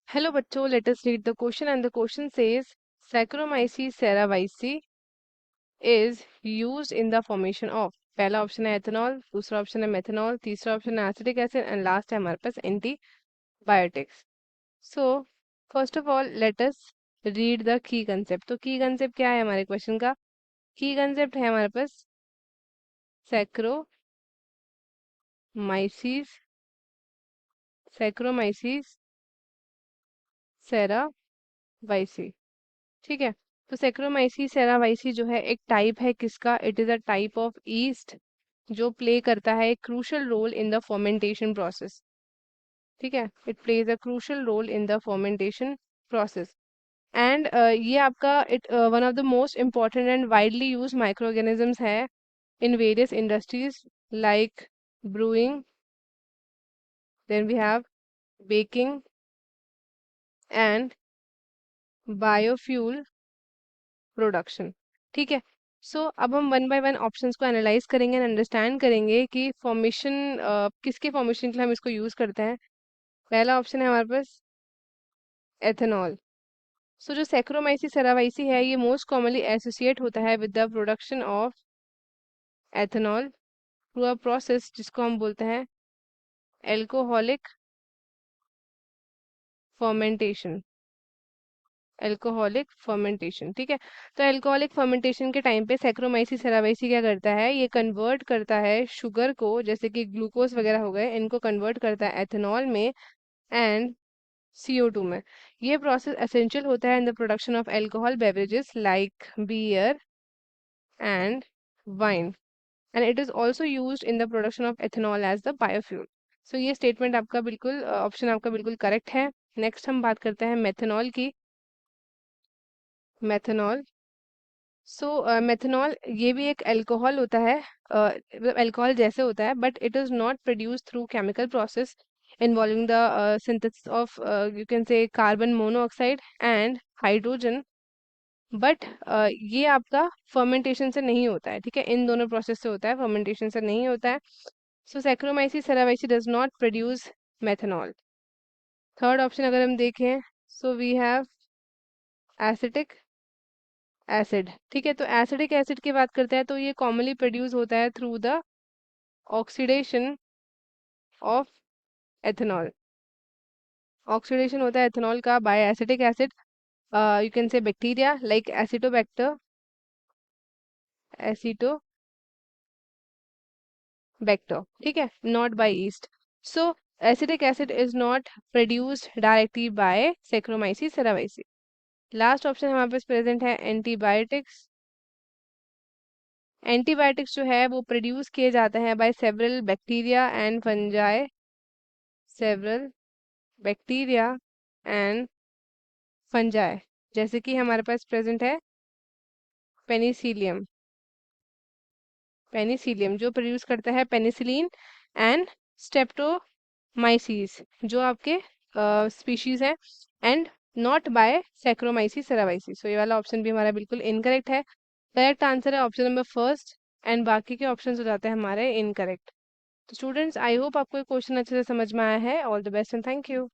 Hello बच्चों, let us read the question and the question says Saccharomyces cerevisiae is used in the formation of पहला option है ethanol, दूसरा option है methanol, तीसरा option है acetic acid and last है हमारे पास antibiotics. So first of all let us read the key concept. तो की कंसेप्ट क्या है हमारे क्वेश्चन का? की कंसेप्ट है हमारे पास सैक्रोमाइसिस सैक्रोमाइसिस सेरावाइसी। ठीक है। तो सैक्रोमाइसीस सेरावाइसी जो है एक टाइप है किसका? It is a type of yeast जो प्ले करता है एक crucial role in the fermentation process. ठीक है, it plays a crucial role in the fermentation process. And ये आपका it one of the most important and widely use microorganisms है in various industries like brewing, then we have baking and biofuel production. ठीक है। So अब हम one by one options को analyse करेंगे and understand करेंगे कि formation किसके फॉर्मेशन के लिए हम इसको यूज करते हैं। पहला ऑप्शन है हमारे पास एथेनॉल। सो जो सैक्रोमाइसीस सेरावाइसी है ये मोस्ट कॉमनली एसोसिएट होता है with the production of ethanol through a process जिसको हम बोलते हैं एल्कोहलिक फर्मेंटेशन। Alcoholic fermentation. ठीक है। तो एल्कोहलिक फर्मेंटेशन के टाइम पे सैक्रोमाइसीस सेरावाइसी क्या करता है? ये कन्वर्ट करता है शुगर को, जैसे कि ग्लूकोज वगैरह हो गए, इनको कन्वर्ट करता है एथेनॉल में एंड CO2 में। ये प्रोसेस एसेंशियल होता है in the production of alcohol beverages like beer and wine and it is also use in the production of ethanol as the biofuel. So ये स्टेटमेंट आपका बिल्कुल ऑप्शन आपका बिल्कुल करेक्ट है। नेक्स्ट हम बात करते हैं मेथेनॉल की। मेथेनॉल। सो मेथेनॉल ये भी एक अल्कोहल होता है, मतलब अल्कोहल जैसे होता है, but it is not produce through chemical process involving the synthesis of you can से carbon monoxide and hydrogen. But ये आपका फर्मेंटेशन से नहीं होता है। ठीक है, इन दोनों प्रोसेस से होता है, फर्मेंटेशन से नहीं होता है। So Saccharomyces cerevisiae does not produce methanol. Third option अगर हम देखें, so we have acetic acid. ठीक है, तो एसिडिक एसिड की बात करते हैं तो ये कॉमनली प्रोड्यूस होता है through the oxidation of ethanol. Oxidation होता है एथेनॉल का by acetic acid, you can say bacteria like Acetobacter. ठीक है, not by yeast. So acetic acid is not produced directly by Saccharomyces cerevisiae. Last option हमारे पास present है antibiotics. Antibiotics जो है वो प्रोड्यूस किए जाते हैं by several bacteria and fungi. Several bacteria and fungi, जैसे कि हमारे पास प्रेजेंट है पेनिसिलियम। पेनिसिलियम जो प्रोड्यूस करता है पेनिसिलिन एंड स्टेप्टोमाइसीस जो आपके स्पीशीज है एंड नॉट बाय सैक्रोमाइसीस सेरावाइसीस। सो ये वाला ऑप्शन भी हमारा बिल्कुल इनकरेक्ट है। करेक्ट आंसर है ऑप्शन नंबर फर्स्ट एंड बाकी के ऑप्शन हो जाते हैं हमारे इनकरेक्ट। तो स्टूडेंट्स, आई होप आपको ये क्वेश्चन अच्छे से समझ में आया है। All the best and thank you.